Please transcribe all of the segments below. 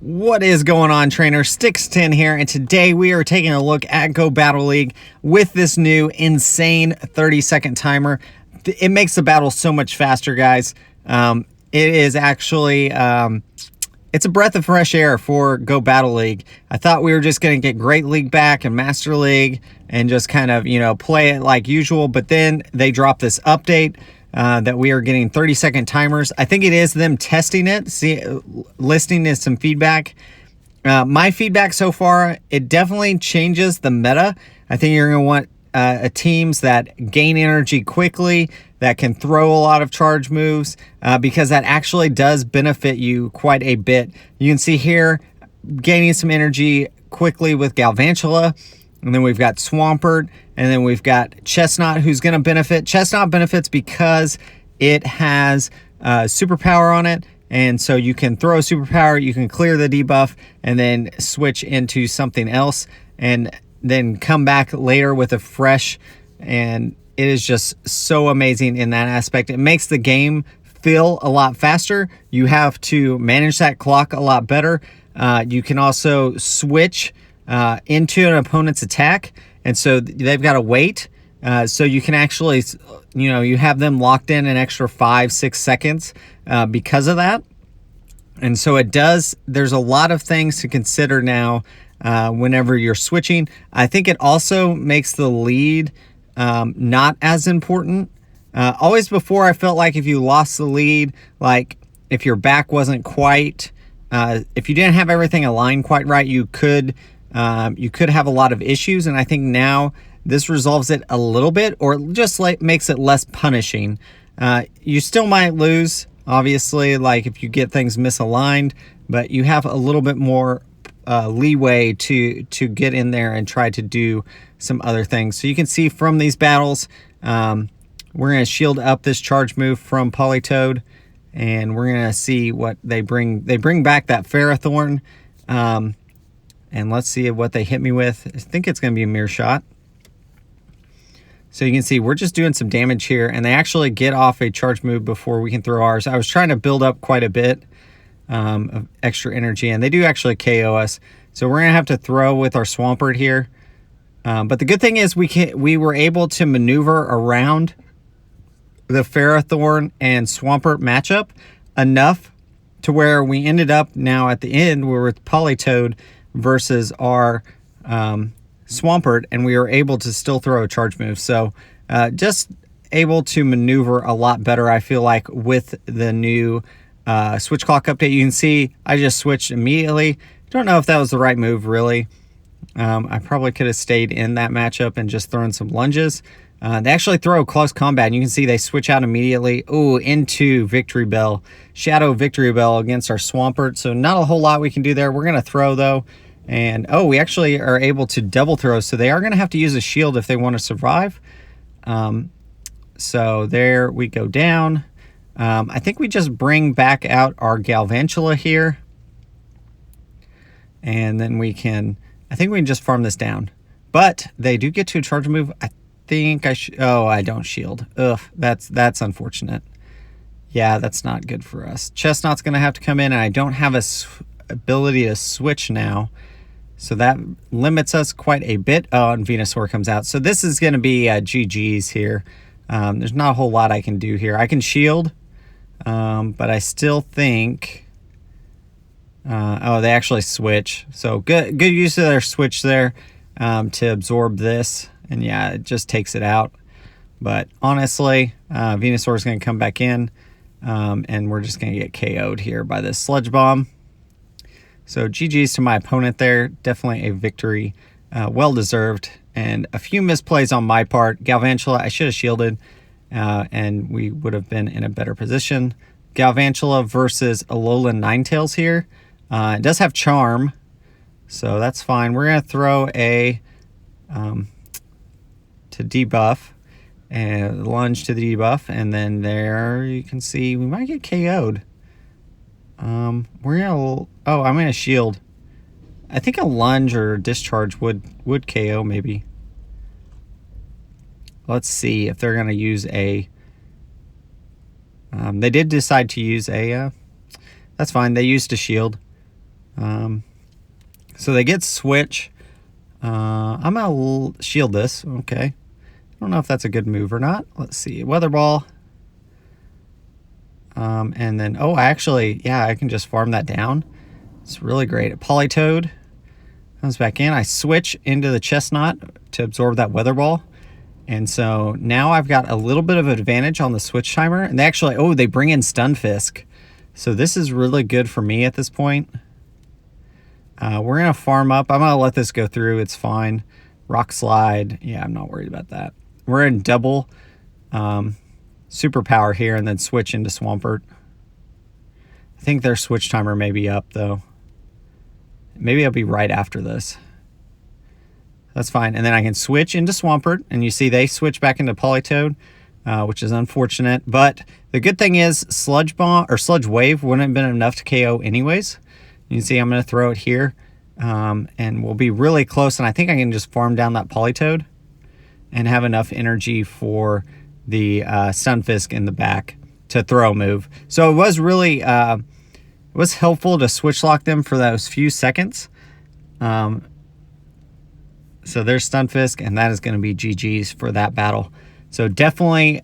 What is going on, trainer? Stix10 here, and today we are taking a look at Go Battle League with this new insane 30-second timer. It makes the battle so much faster, guys. It is actually, it's a breath of fresh air for Go Battle League. I thought we were just going to get Great League back and Master League and just kind of, play it like usual, but then they dropped this update. That we are getting 30-second timers. I think it is them testing it, listening to some feedback. My feedback so far, it definitely changes the meta. I think you're going to want teams that gain energy quickly, that can throw a lot of charge moves, because that actually does benefit you quite a bit. You can see here, gaining some energy quickly with Galvantula. And then we've got Swampert, and then we've got Chestnut, who's going to benefit. Chestnut benefits because it has superpower on it, and so you can throw a superpower, you can clear the debuff, and then switch into something else, and then come back later with a fresh, and it is just so amazing in that aspect. It makes the game feel a lot faster. You have to manage that clock a lot better. You can also switch into an opponent's attack, and so they've got to wait, so you can actually, you have them locked in an extra 5-6 seconds because of that. And so it does, there's a lot of things to consider now whenever you're switching. I think it also makes the lead not as important. Always before, I felt like if you lost the lead, like if your back wasn't quite, if you didn't have everything aligned quite right, you could have a lot of issues, and I think now this resolves it a little bit, or just makes it less punishing. You still might lose, obviously, like if you get things misaligned, but you have a little bit more leeway to get in there and try to do some other things. So you can see from these battles, we're going to shield up this charge move from Politoed, and we're going to see what they bring. They bring back that Ferrothorn. And let's see what they hit me with. I think it's going to be a Mirror Shot. So you can see we're just doing some damage here, and they actually get off a charge move before we can throw ours. I was trying to build up quite a bit of extra energy, and they do actually KO us. So we're going to have to throw with our Swampert here. But the good thing is we were able to maneuver around the Ferrothorn and Swampert matchup enough to where we ended up now at the end, we're with Politoed versus our Swampert, and we were able to still throw a charge move. So just able to maneuver a lot better, I feel like, with the new switch clock update. You can see I just switched immediately. Don't know if that was the right move, really. I probably could have stayed in that matchup and just thrown some lunges. They actually throw close combat, and you can see they switch out immediately. Ooh, into Victory Bell. Shadow Victory Bell against our Swampert. So not a whole lot we can do there. We're going to throw, though. And, we actually are able to double throw. So they are going to have to use a shield if they want to survive. So there we go down. I think we just bring back out our Galvantula here. And then we can just farm this down. But they do get to a charge move. I think I don't shield. Ugh, that's unfortunate. Yeah, that's not good for us. Chestnut's going to have to come in, and I don't have a ability to switch now. So that limits us quite a bit. Oh, and Venusaur comes out. So this is going to be GG's here. There's not a whole lot I can do here. I can shield, but I still think... they actually switch. So good use of their switch there to absorb this. And yeah, it just takes it out. But honestly, Venusaur is going to come back in, and we're just going to get KO'd here by this Sludge Bomb. So GG's to my opponent there. Definitely a victory. Well-deserved. And a few misplays on my part. Galvantula, I should have shielded, and we would have been in a better position. Galvantula versus Alolan Ninetales here. It does have Charm, so that's fine. We're going to throw a... to debuff, and lunge to the debuff, and then there you can see we might get KO'd. I'm gonna shield. I think a lunge or discharge would KO maybe. Let's see if they're gonna use a They did decide to use a... that's fine. They used a shield. So they get switch. I'm going to shield this. Okay. I don't know if that's a good move or not. Let's see. Weather Ball. And then, oh, actually, yeah, I can just farm that down. It's really great. Politoed comes back in. I switch into the Chestnut to absorb that Weather Ball. And so now I've got a little bit of advantage on the switch timer. And they actually, oh, they bring in Stunfisk. So this is really good for me at this point. We're going to farm up. I'm going to let this go through. It's fine. Rock Slide. Yeah, I'm not worried about that. We're in double superpower here and then switch into Swampert. I think their switch timer may be up, though. Maybe it'll be right after this. That's fine. And then I can switch into Swampert, and you see they switch back into Politoed, which is unfortunate. But the good thing is Sludge Bomb or Sludge Wave wouldn't have been enough to KO anyways. You can see I'm going to throw it here, and we'll be really close. And I think I can just farm down that Politoed and have enough energy for the Stunfisk in the back to throw a move. So it was really it was helpful to switch lock them for those few seconds. So there's Stunfisk, and that is going to be GG's for that battle. So definitely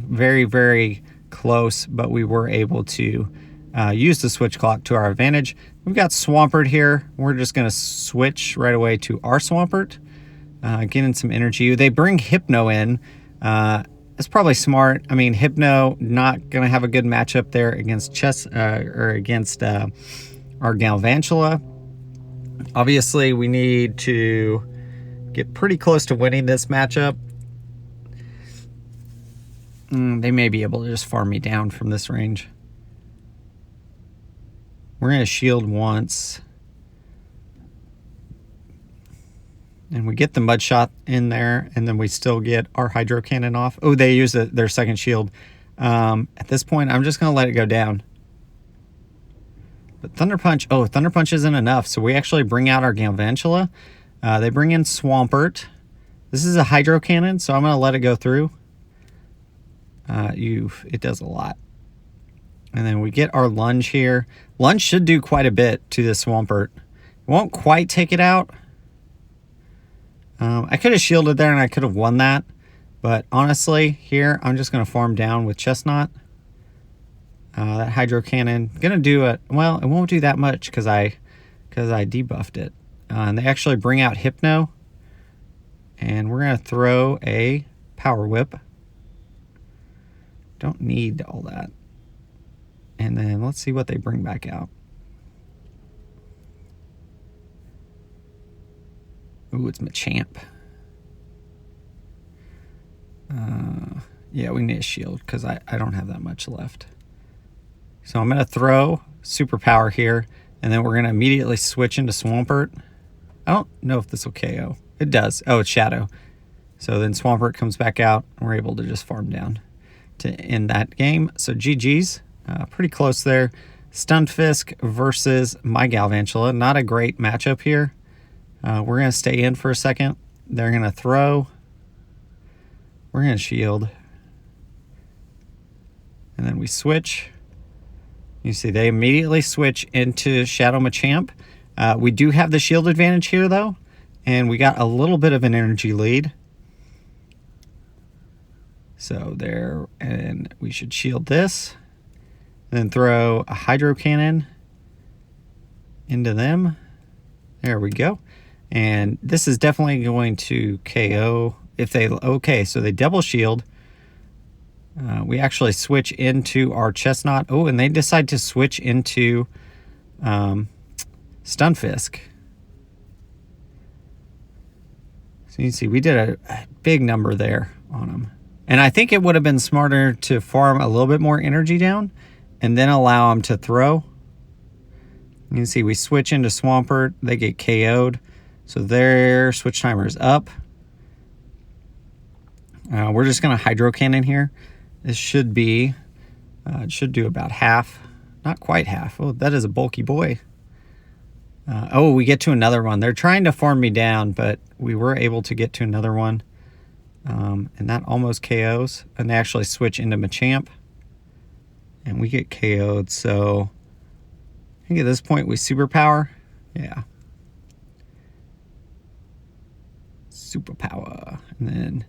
very, very close, but we were able to use the switch clock to our advantage. We've got Swampert here. We're just going to switch right away to our Swampert, getting some energy. They bring Hypno in. It's probably smart. I mean, Hypno not going to have a good matchup there against against our Galvantula. Obviously, we need to get pretty close to winning this matchup. They may be able to just farm me down from this range. We're going to shield once. And we get the Mud Shot in there, and then we still get our Hydro Cannon off. Oh, they use their second shield. At this point, I'm just going to let it go down. But Thunder Punch, oh, Thunder Punch isn't enough, so we actually bring out our Galvantula. They bring in Swampert. This is a Hydro Cannon, so I'm going to let it go through. It does a lot. And then we get our Lunge here. Lunge should do quite a bit to the Swampert. It won't quite take it out. I could have shielded there and I could have won that. But honestly, here, I'm just going to farm down with Chestnut. That Hydro Cannon, going to do it. Well, it won't do that much because I debuffed it. And they actually bring out Hypno. And we're going to throw a Power Whip. Don't need all that. And then let's see what they bring back out. Ooh, it's Machamp. Yeah, we need a shield because I don't have that much left. So I'm going to throw Superpower here, and then we're going to immediately switch into Swampert. I don't know if this will KO. It does. Oh, it's Shadow. So then Swampert comes back out, and we're able to just farm down to end that game. So GG's. Pretty close there. Stunfisk versus my Galvantula. Not a great matchup here. We're going to stay in for a second. They're going to throw. We're going to shield. And then we switch. You see they immediately switch into Shadow Machamp. We do have the shield advantage here, though. And we got a little bit of an energy lead. So there, and we should shield this. Then throw a Hydro Cannon into them. There we go. And this is definitely going to KO if they... Okay, so they double shield. We actually switch into our Chestnut. Oh, and they decide to switch into Stunfisk. So you can see we did a big number there on them. And I think it would have been smarter to farm a little bit more energy down and then allow them to throw. You can see we switch into Swampert. They get KO'd. So their switch timer is up. We're just going to Hydro Cannon here. This should be, it should do about half. Not quite half. Oh, that is a bulky boy. Oh, we get to another one. They're trying to farm me down, but we were able to get to another one. And that almost KOs. And they actually switch into Machamp. And we get KO'd, so... think at this point we superpower. Yeah. Superpower. And then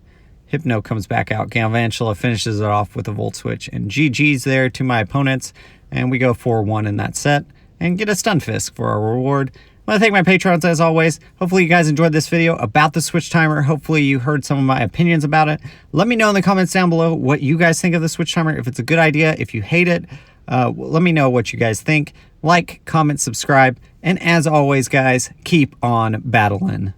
Hypno comes back out. Galvantula finishes it off with a Volt Switch. And GG's there to my opponents. And we go 4-1 in that set. And get a Stunfisk for our reward. I want to thank my patrons as always. Hopefully you guys enjoyed this video about the Switch Timer. Hopefully you heard some of my opinions about it. Let me know in the comments down below what you guys think of the Switch Timer. If it's a good idea, if you hate it, let me know what you guys think. Like, comment, subscribe, and as always, guys, keep on battling.